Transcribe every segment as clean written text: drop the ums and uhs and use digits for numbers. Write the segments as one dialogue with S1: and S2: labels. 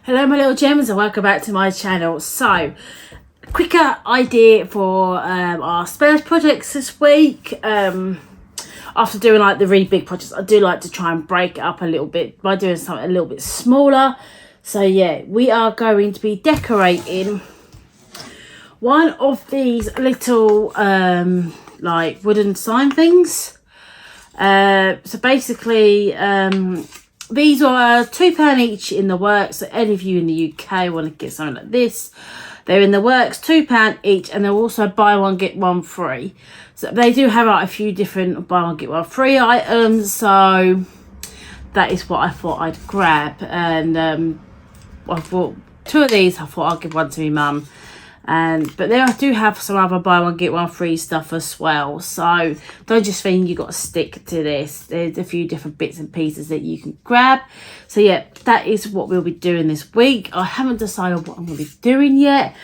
S1: Hello my little gems and welcome back to my channel. So, quicker idea for our spares projects this week. After doing like the really big projects, I do like to try and break it up a little bit by doing something a little bit smaller. So yeah, we are going to be decorating one of these little like wooden sign things. So basically these are £2 each in the works. So any of you in the UK want to get something like this, they're in the works, £2 each, and they're also buy one get one free. So they do have like a few different buy one get one free items. So that is what I thought I'd grab, and I bought two of these. I thought I'd give one to my mum. But I do have some other buy one get one free stuff as well, so don't just think you got to stick to this. There's a few different bits and pieces that you can grab. So yeah, that is what we'll be doing this week. I haven't decided what I'm going to be doing yet,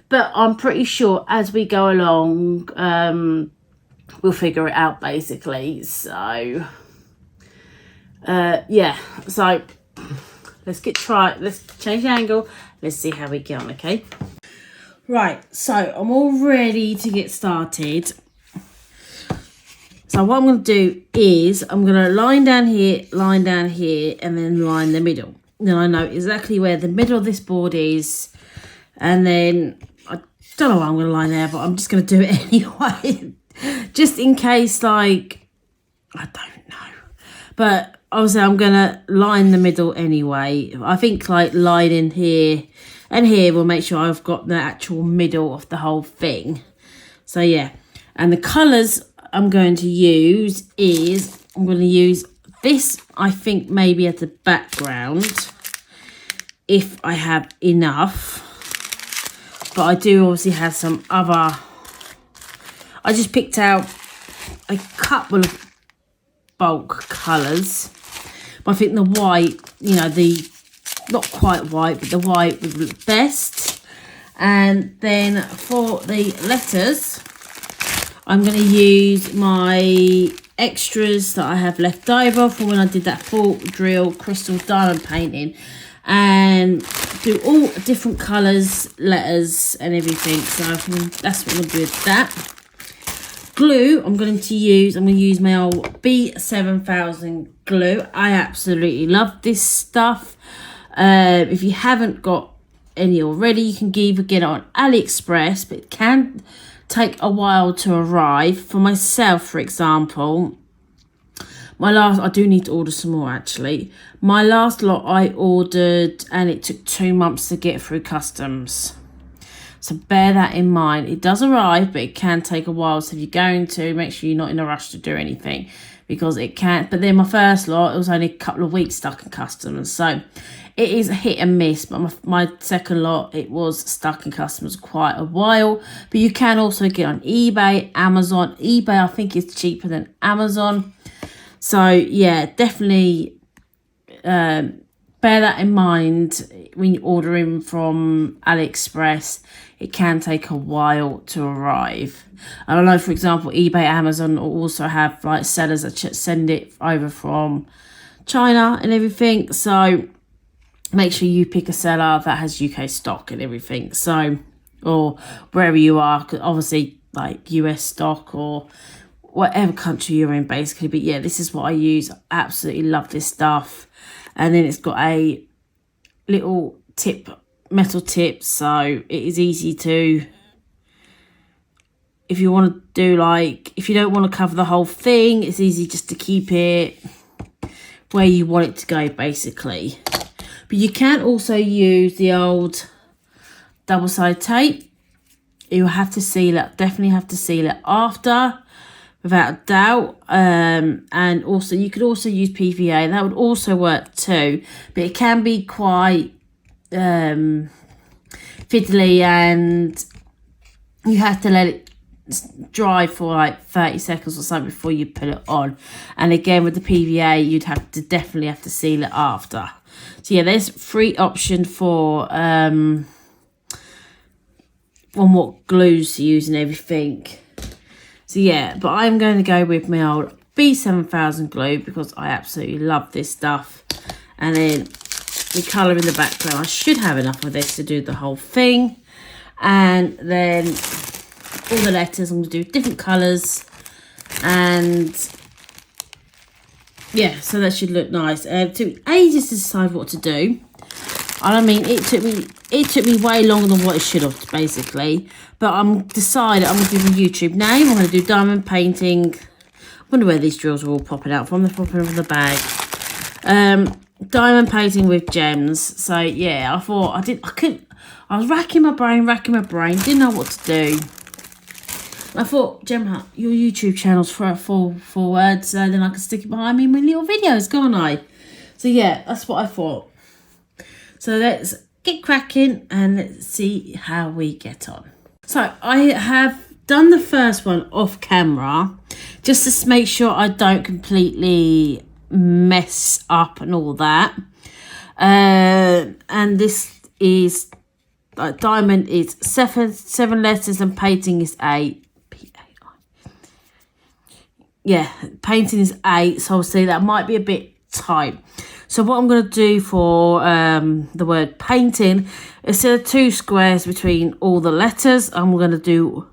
S1: but I'm pretty sure as we go along we'll figure it out basically. So yeah, so let's change the angle, let's see how we get on. Okay, right, so I'm all ready to get started. So what I'm going to do is I'm going to line down here, and then line the middle. Then I know exactly where the middle of this board is, and then I don't know what I'm going to line there, but I'm just going to do it anyway, just in case, like, I don't know. But obviously I'm going to line the middle anyway. I think like lining here and here will make sure I've got the actual middle of the whole thing. So yeah, and the colours I'm going to use is, I'm going to use this, I think maybe as the background, if I have enough. But I do obviously have some other, I just picked out a couple of bulk colours. But I think the white, you know, the not quite white, but the white would look best. And then for the letters, I'm going to use my extras that I have left over from when I did that full drill crystal diamond painting, and do all different colours, letters and everything. So that's what I'm going to do with that. Glue, I'm going to use my old B7000 glue. I absolutely love this stuff. If you haven't got any already, you can either get it on AliExpress, but it can take a while to arrive. For myself, for example, I do need to order some more actually. My last lot I ordered and it took 2 months to get through customs. So bear that in mind. It does arrive, but it can take a while. So if you're going to, make sure you're not in a rush to do anything, because it can't. But then my first lot, it was only a couple of weeks stuck in customs. So it is a hit and miss. But my second lot, it was stuck in customs quite a while. But you can also get on eBay, Amazon. eBay, I think, is cheaper than Amazon. So yeah, definitely bear that in mind when you're ordering from AliExpress. It can take a while to arrive. And I know, for example, eBay, Amazon also have like sellers that send it over from China and everything. So make sure you pick a seller that has UK stock and everything. So, or wherever you are, obviously like US stock or whatever country you're in basically. But yeah, this is what I use. I absolutely love this stuff. And then it's got a little metal tip, so it is easy to, if you want to do like, if you don't want to cover the whole thing, it's easy just to keep it where you want it to go basically. But you can also use the old double-sided tape. You have to seal it, definitely have to seal it after, without a doubt. And also you could also use PVA, that would also work too, but it can be quite fiddly, and you have to let it dry for like 30 seconds or something before you put it on. And again, with the PVA, you'd definitely have to seal it after. So yeah, there's free option for on what glues to use and everything. So yeah, but I'm going to go with my old B7000 glue because I absolutely love this stuff. And then the colour in the background. I should have enough of this to do the whole thing. And then all the letters, I'm going to do different colours. And yeah, so that should look nice. It took me ages to decide what to do. I mean, it took me way longer than what it should have, basically. But I'm decided I'm going to give a YouTube name. I'm going to do diamond painting. I wonder where these drills are all popping out from. They're popping from the bag. Diamond painting with gems. So yeah, I thought I was racking my brain, didn't know what to do. I thought, Gemma, your YouTube channel's forward, so then I can stick it behind me in my little videos, can't I? So yeah, that's what I thought. So let's get cracking and let's see how we get on. So I have done the first one off camera, just to make sure I don't completely mess up and all that. And this is diamond is seven letters and painting is 8. Yeah, painting is 8, so obviously that might be a bit tight. So what I'm going to do for the word painting, instead of 2 squares between all the letters, I'm going to do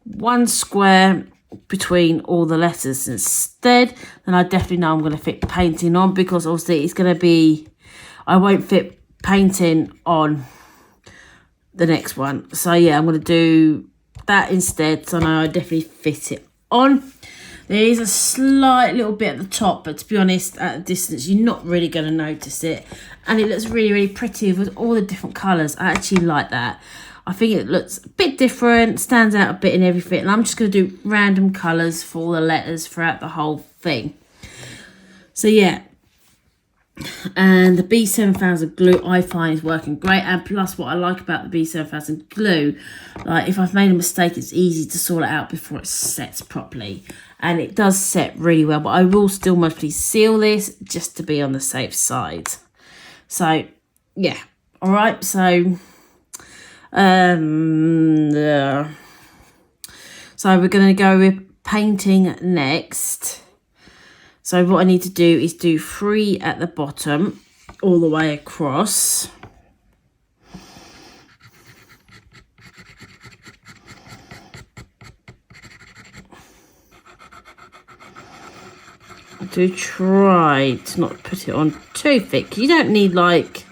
S1: 1 square between all the letters instead. Then I definitely know I'm going to fit painting on, because obviously it's going to be, I won't fit painting on the next one. So yeah, I'm going to do that instead, so now I definitely fit it on. There is a slight little bit at the top, but to be honest, at a distance, you're not really going to notice it. And it looks really, really pretty with all the different colours. I actually like that. I think it looks a bit different, stands out a bit in everything. And I'm just going to do random colours for all the letters throughout the whole thing. So yeah. And the B7000 glue I find is working great, and plus what I like about the B7000 glue, like if I've made a mistake, it's easy to sort it out before it sets properly, and it does set really well. But I will still mostly seal this just to be on the safe side. So yeah, all right. So so we're going to go with painting next. So what I need to do is do 3 at the bottom, all the way across. Do try to not put it on too thick. You don't need like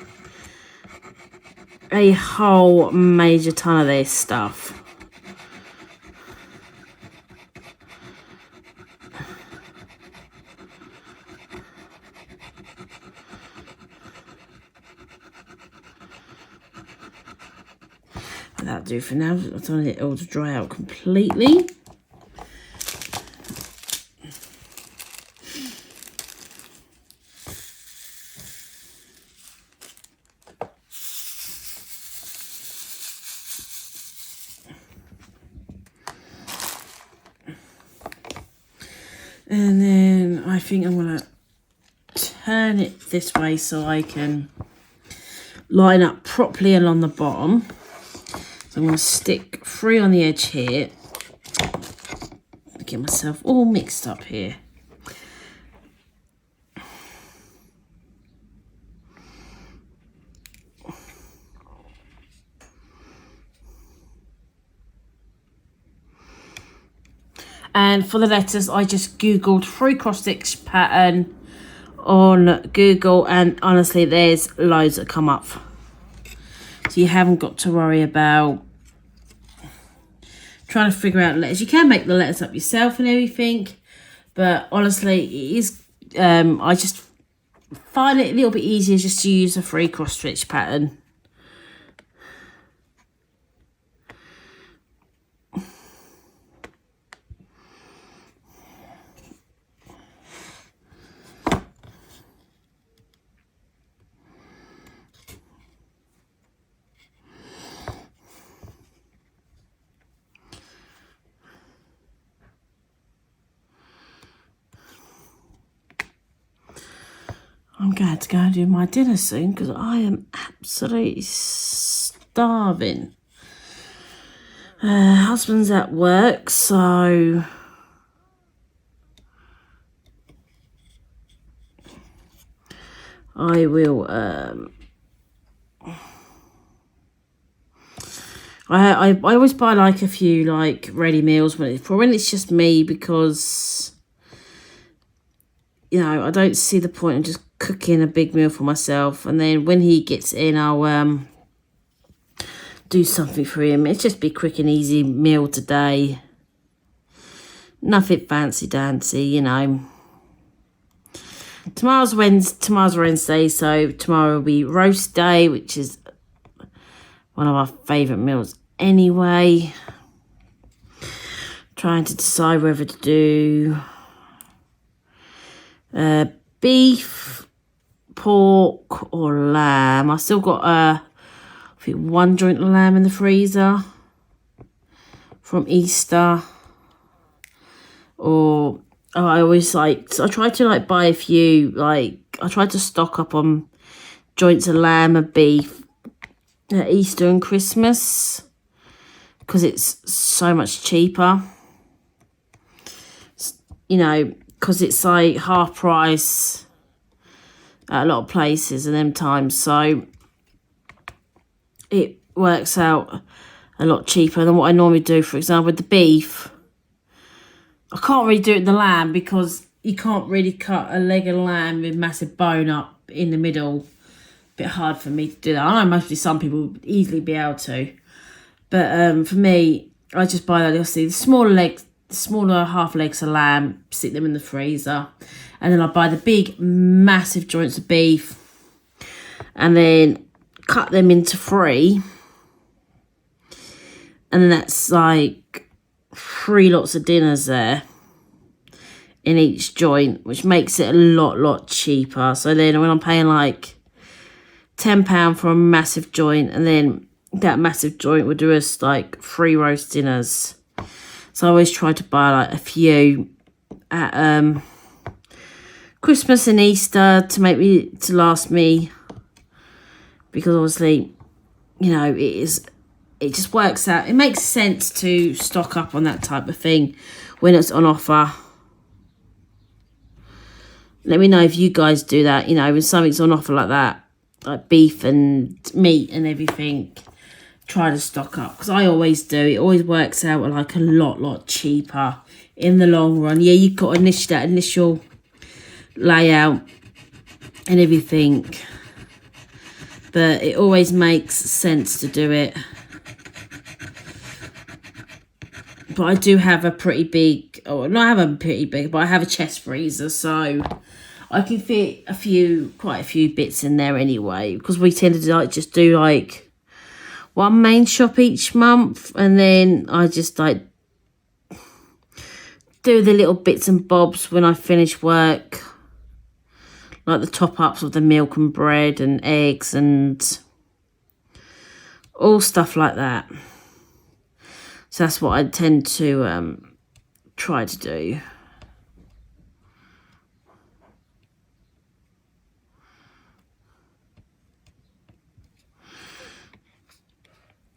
S1: a whole major ton of this stuff. That'll do for now. I don't want it all to dry out completely. And then I think I'm going to turn it this way so I can line up properly along the bottom. So I'm going to stick 3 on the edge here. Get myself all mixed up here. And for the letters, I just Googled free cross stitch pattern on Google, and honestly, there's loads that come up. So you haven't got to worry about trying to figure out letters. You can make the letters up yourself and everything, but honestly, it is. I just find it a little bit easier just to use a free cross stitch pattern. I'm going to go and do my dinner soon because I am absolutely starving. Husband's at work, so I will I always buy like a few like ready meals when it's just me, because you know I don't see the point in just cooking a big meal for myself, and then when he gets in I'll do something for him. It's just be quick and easy meal today, nothing fancy dancy, you know. Tomorrow's Wednesday, so tomorrow will be roast day, which is one of our favourite meals anyway. Trying to decide whether to do beef, pork or lamb. I still got I think one joint of lamb in the freezer from Easter. Or I always so I try to like buy a few, like I try to stock up on joints of lamb and beef at Easter and Christmas, because it's so much cheaper, you know, because it's like half price at a lot of places at them times, so it works out a lot cheaper than what I normally do. For example, with the beef, I can't really do it with the lamb because you can't really cut a leg of lamb with massive bone up in the middle. Bit hard for me to do that. I know mostly some people would easily be able to, but for me, I just buy the smaller half legs of lamb, stick them in the freezer, and then I buy the big massive joints of beef and then cut them into 3, and then that's like 3 lots of dinners there in each joint, which makes it a lot cheaper. So then when I'm paying like £10 for a massive joint, and then that massive joint would do us like 3 roast dinners. So I always try to buy like a few at Christmas and Easter to last me, because obviously, you know, it just works out. It makes sense to stock up on that type of thing when it's on offer. Let me know if you guys do that, you know, when something's on offer like that, like beef and meat and everything, try to stock up, because I always do. It always works out like a lot cheaper in the long run. Yeah, you've got that initial layout and everything, but it always makes sense to do it. But I do have a pretty big, but I have a chest freezer, so I can fit quite a few bits in there anyway, because we tend to just do like one main shop each month, and then I just like do the little bits and bobs when I finish work, like the top ups of the milk and bread and eggs and all stuff like that. So that's what I tend to try to do.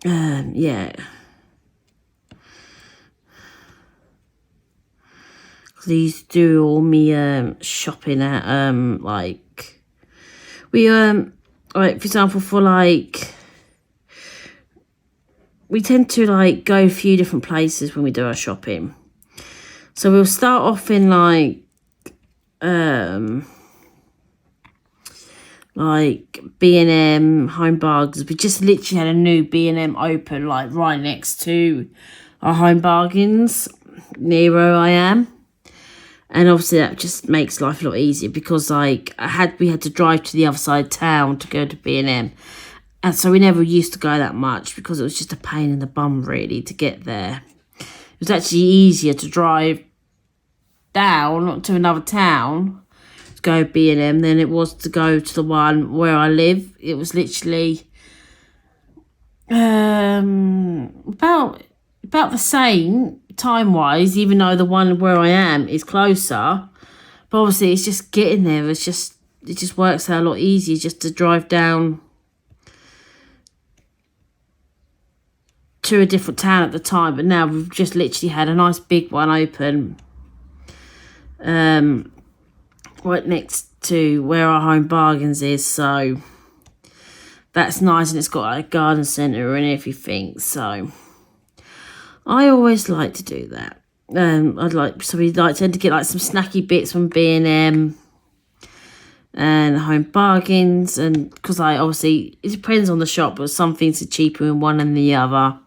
S1: Yeah. These do all me shopping at like we like for example, for like we tend to like go a few different places when we do our shopping. So we'll start off in like B&M Home Bargains. We just literally had a new B&M open like right next to our Home Bargains near where I am, and obviously that just makes life a lot easier, because like we had to drive to the other side of town to go to B&M, and so we never used to go that much because it was just a pain in the bum really to get there. It was actually easier to drive down to another town to go B&M than it was to go to the one where I live. It was literally about the same time-wise, even though the one where I am is closer. But obviously it's just getting there. It just works out a lot easier just to drive down to a different town at the time. But now we've just literally had a nice big one open right next to where our Home Bargains is, so that's nice, and it's got like a garden centre and everything, so I always like to do that. We tend to get like some snacky bits from B&M and Home Bargains, and because obviously it depends on the shop, but some things are cheaper in one than the other.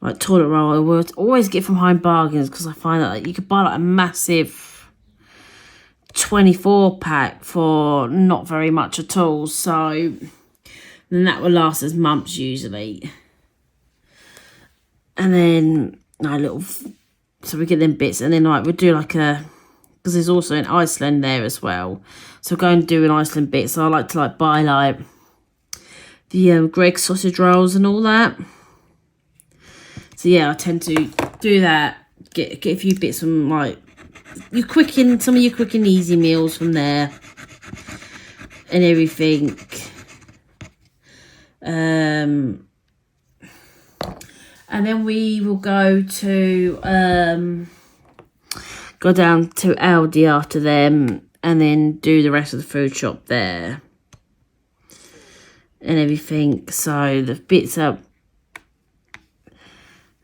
S1: Like toilet roll, I would always get from Home Bargains because I find that like, you could buy like a massive 24 pack for not very much at all, so then that will last us months usually. And then so we get them bits, and then like we'll do like because there's also in Iceland there as well, so go and do an Iceland bit. So I like to like buy like the Greg sausage rolls and all that. So yeah, I tend to do that. Get a few bits from like some of your quick and easy meals from there and everything. And then we will go down to Aldi after them, and then do the rest of the food shop there and everything. So the bits up.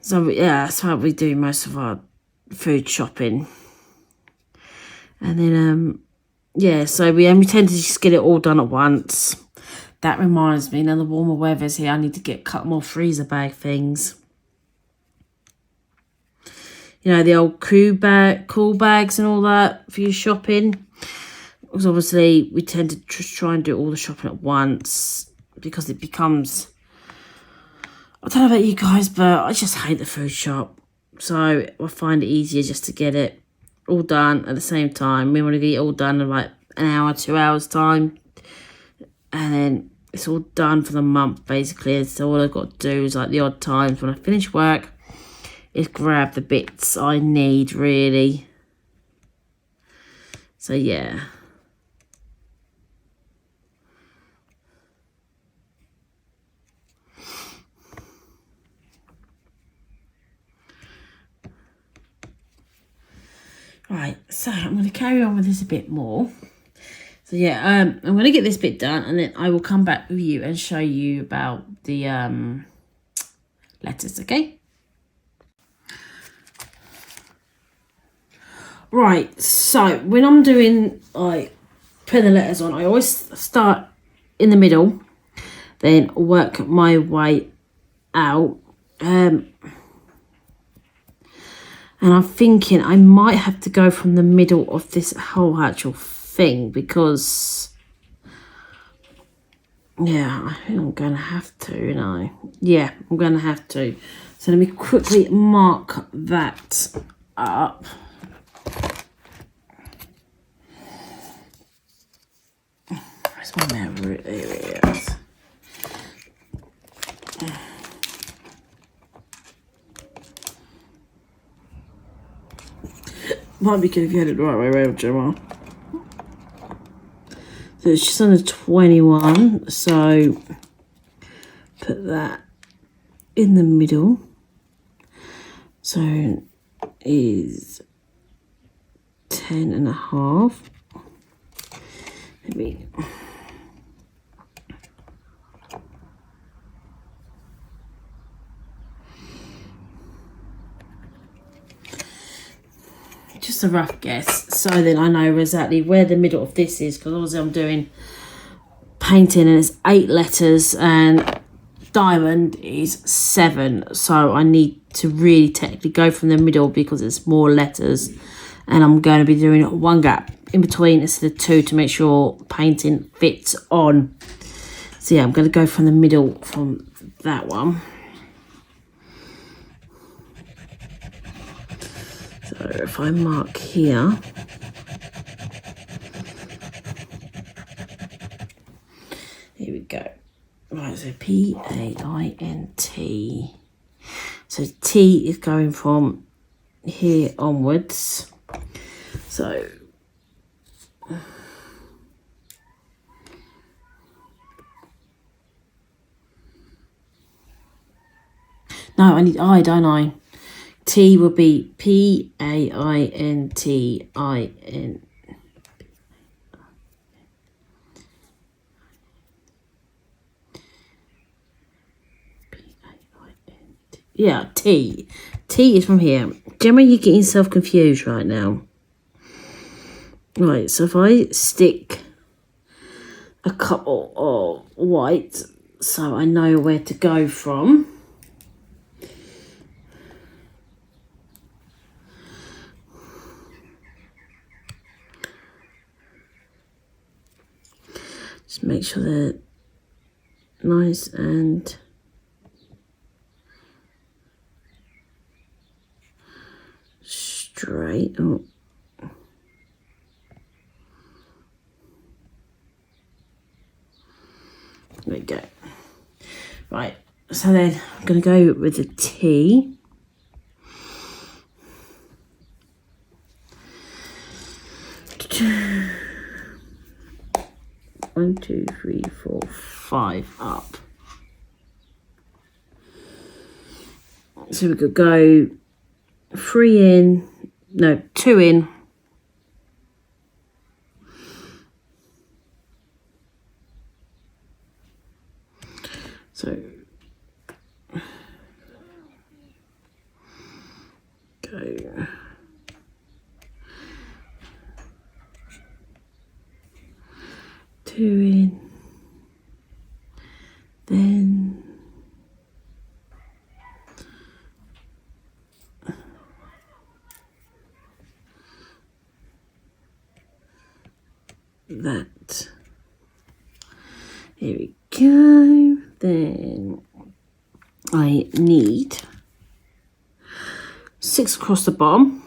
S1: So yeah, that's how we do most of our food shopping. And then yeah, so we tend to just get it all done at once. That reminds me, now the warmer weather's here, I need to get a couple more freezer bag things. You know, the old cool bags and all that for your shopping. Because obviously we tend to try and do all the shopping at once, because it becomes, I don't know about you guys, but I just hate the food shop. So I find it easier just to get it all done at the same time. We want to get it all done in like an hour, 2 hours time. And then it's all done for the month, basically. So all I've got to do is like the odd times when I finish work is grab the bits I need, really. So yeah. Right, so I'm going to carry on with this a bit more. So yeah, I'm going to get this bit done, and then I will come back with you and show you about the letters, okay? Right, so when I'm doing, like, putting the letters on, I always start in the middle, then work my way out. And I'm thinking I might have to go from the middle of this whole actual thing, because, yeah, I think I'm going to have to, you know. Yeah, I'm going to have to. So let me quickly mark that up. Where's my memory? There it is. Might be good if you had it the right way around, Gemma. So it's just under 21, so put that in the middle. So is 10 and a half. Maybe. Just a rough guess, so then I know exactly where the middle of this is, because obviously I'm doing painting and it's 8 letters and diamond is 7, so I need to really technically go from the middle because it's more letters, and I'm going to be doing one gap in between instead of 2 to make sure painting fits on. So yeah, I'm going to go from the middle from that one. So if I mark here, here we go. Right, so P-A-I-N-T. So T is going from here onwards. So no, I need I, don't I? T would be Paintin. Yeah, T. T is from here. Gemma, you're getting yourself confused right now. Right, so if I stick a couple of white so I know where to go from. Just make sure they're nice and straight. Oh. There we go. Right, so then I'm going to go with the T. One, two, three, four, five up. So we could go 3 in, no, 2 in. So go 2 in, then that. Here we go. Then I need 6 across the bottom.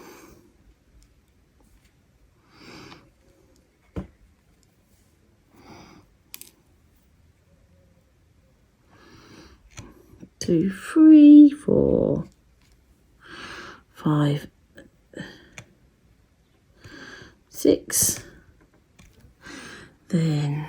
S1: Two, 3, 4, 5, 6. Then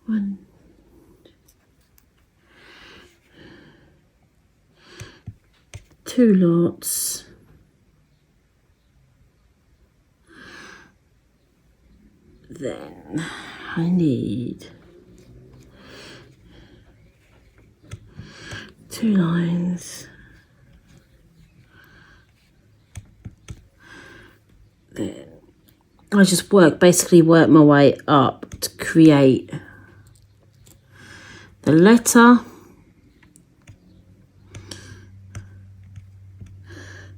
S1: one, 2 lots. Then I need 2 lines. Then I just basically work my way up to create the letter.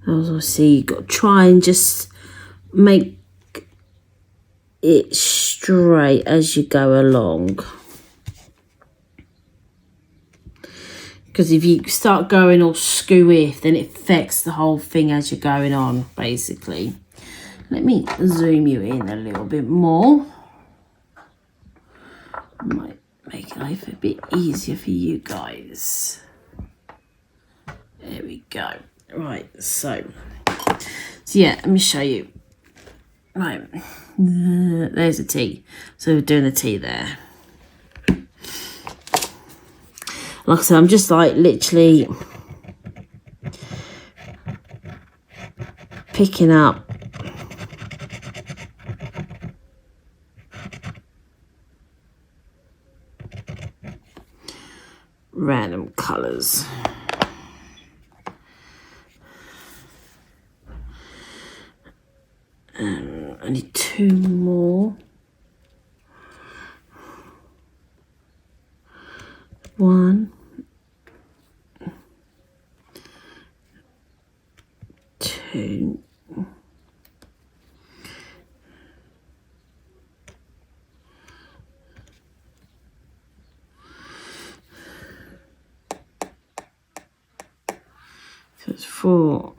S1: As I see, you've got to try and just make it straight as you go along. Because if you start going all skew-if, then it affects the whole thing as you're going on, basically. Let me zoom you in a little bit more. Might make life a bit easier for you guys. There we go. Right, so yeah, let me show you. Right, there's a T. So we're doing the T there. Like I said, I'm just like literally picking up random colours. I need 2 more. 1, 2. So it's 4.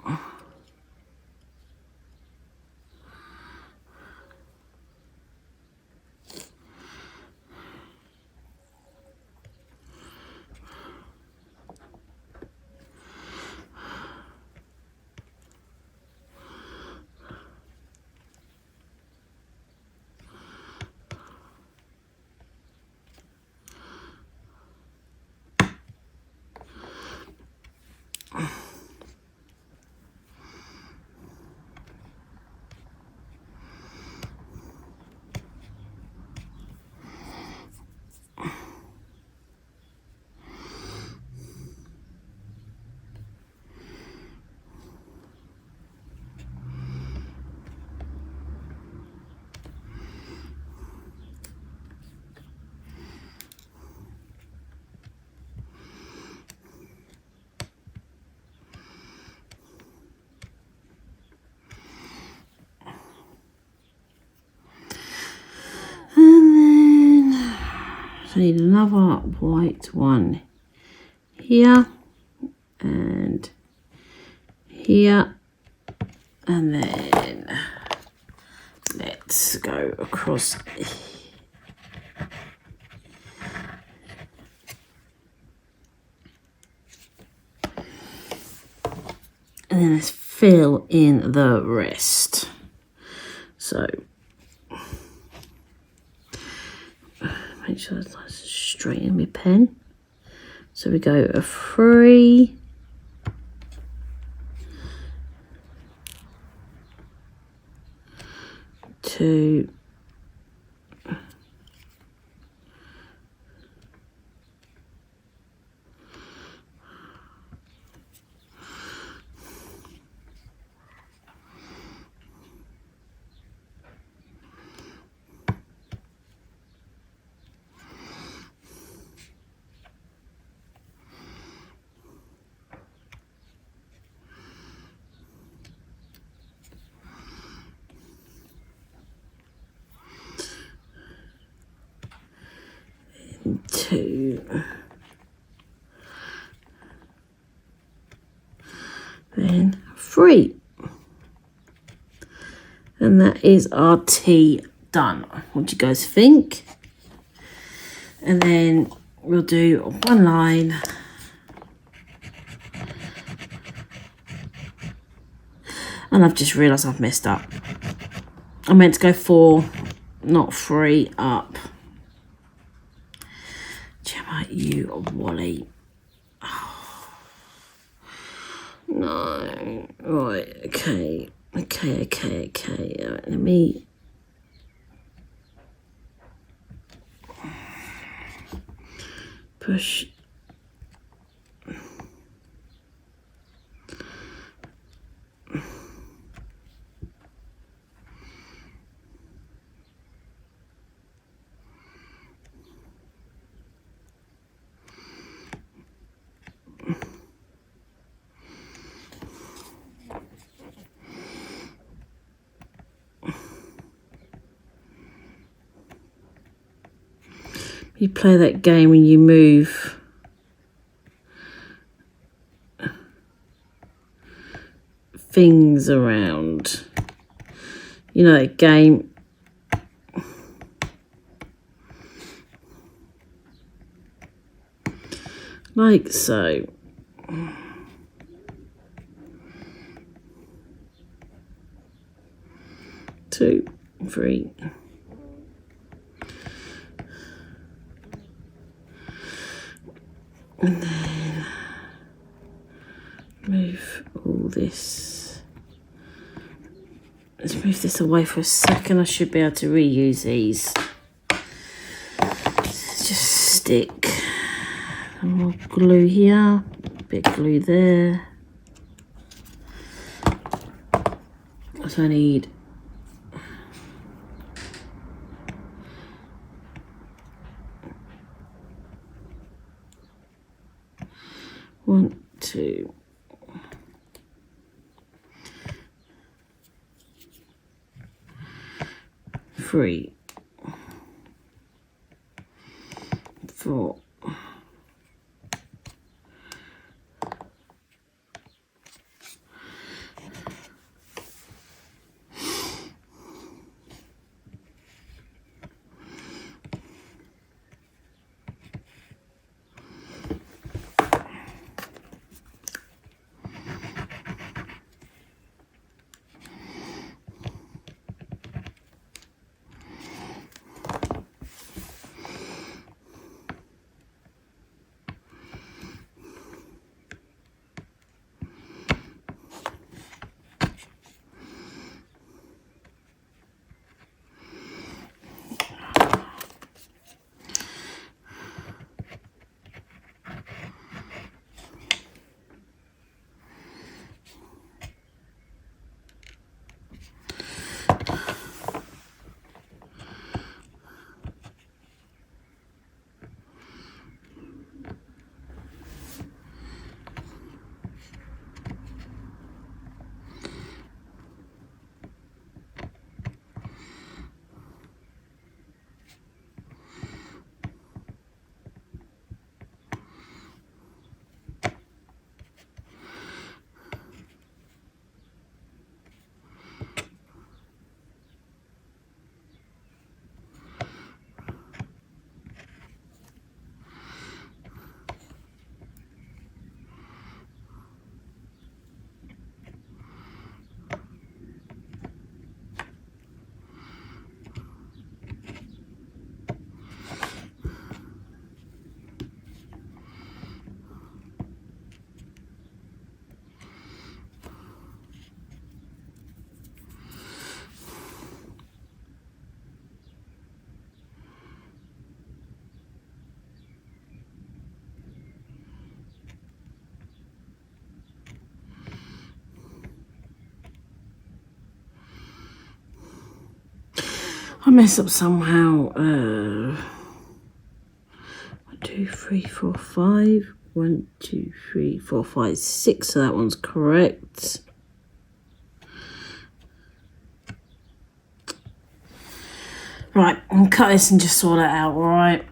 S1: I need another white one here and here, and then let's go across. And then let's fill in the rest. So make sure it's nice and straight in my pen. So we go a 3, 2, 2, then 3. And that is our tea done. What do you guys think? And then we'll do one line. And I've just realised I've messed up. I meant to go 4, not 3 up. Gemma, you Wally. Oh. No. Right, okay. Okay. Right, let me... push... You play that game when you move things around. You know that game. Like so. 2, 3. And then move all this. Let's move this away for a second. I should be able to reuse these. Just stick some more glue here, a bit of glue there. So I need 1, 2, 3, 4. I mess up somehow. 1, 2, 3, 4, 5. 1, 2, 3, 4, 5, 6. So that one's correct. Right, I'll cut this and just sort it out, alright?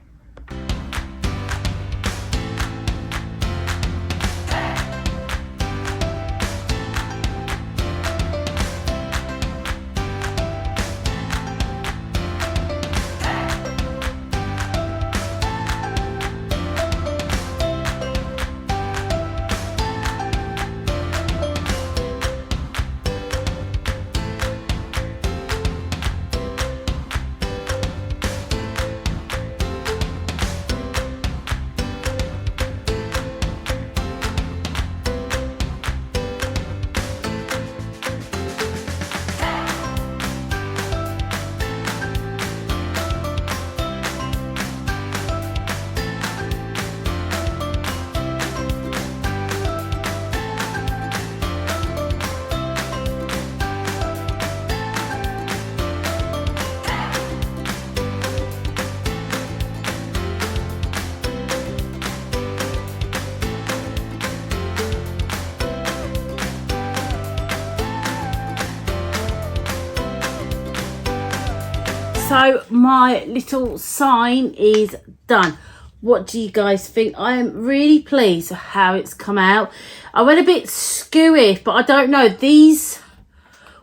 S1: So my little sign is done. What do you guys think? I am really pleased with how it's come out. I went a bit skewy, but I don't know. These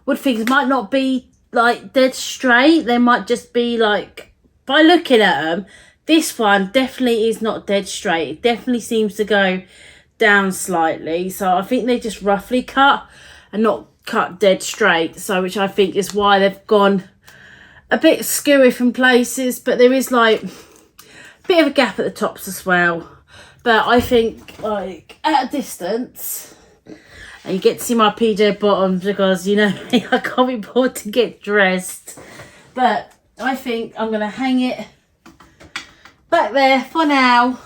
S1: wood figures might not be like dead straight. They might just be like, by looking at them, this one definitely is not dead straight. It definitely seems to go down slightly. So I think they just roughly cut and not cut dead straight. So which I think is why they've gone a bit skewy from places, but there is like a bit of a gap at the tops as well. But I think like at a distance, and you get to see my PJ bottoms because you know I can't be bothered to get dressed. But I think I'm gonna hang it back there for now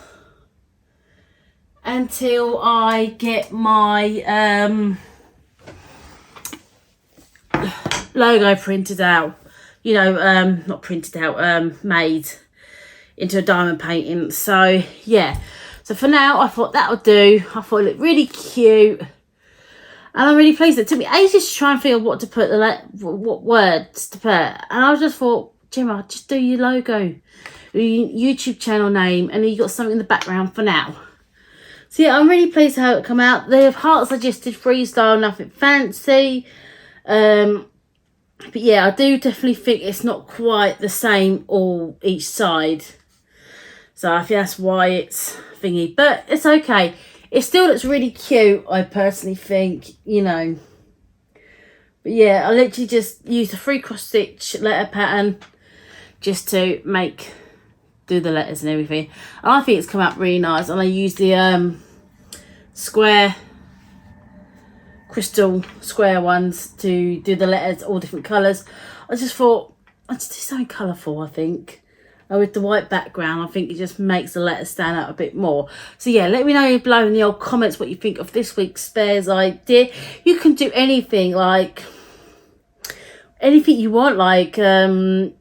S1: until I get my logo printed out. You know, not printed out, made into a diamond painting. So, yeah. So, for now, I thought that would do. I thought it looked really cute. And I'm really pleased. It took me ages to try and figure out what to put, what words to put. And I just thought, Gemma, just do your logo, your YouTube channel name, and then you got something in the background for now. So, yeah, I'm really pleased how it come out. The hearts I just did freestyle, nothing fancy. But yeah, I do definitely think it's not quite the same all each side. So I think that's why it's thingy. But it's okay. It still looks really cute, I personally think, you know. But yeah, I literally just used a 3 cross stitch letter pattern just to do the letters and everything. And I think it's come out really nice. And I used the square crystal square ones to do the letters, all different colours. I just thought I'd just do something colourful, I think. And with the white background, I think it just makes the letters stand out a bit more. So yeah, let me know below in the old comments what you think of this week's spares idea. You can do anything, like anything you want, like you know,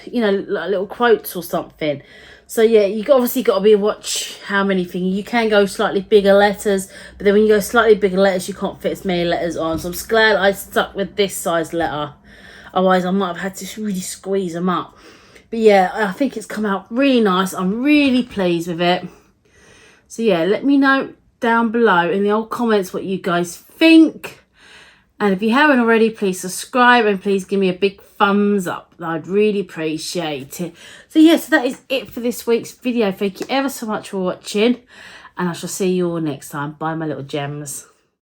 S1: like little quotes or something. So yeah, you obviously got to be watch how many things. You can go slightly bigger letters, but then when you go slightly bigger letters, you can't fit as many letters on. So I'm just glad I stuck with this size letter. Otherwise, I might have had to really squeeze them up. But yeah, I think it's come out really nice. I'm really pleased with it. So yeah, let me know down below in the old comments what you guys think. And if you haven't already, please subscribe and please give me a big thumbs up. I'd really appreciate it. So yes, that is it for this week's video. Thank you ever so much for watching. And I shall see you all next time. Bye, my little gems.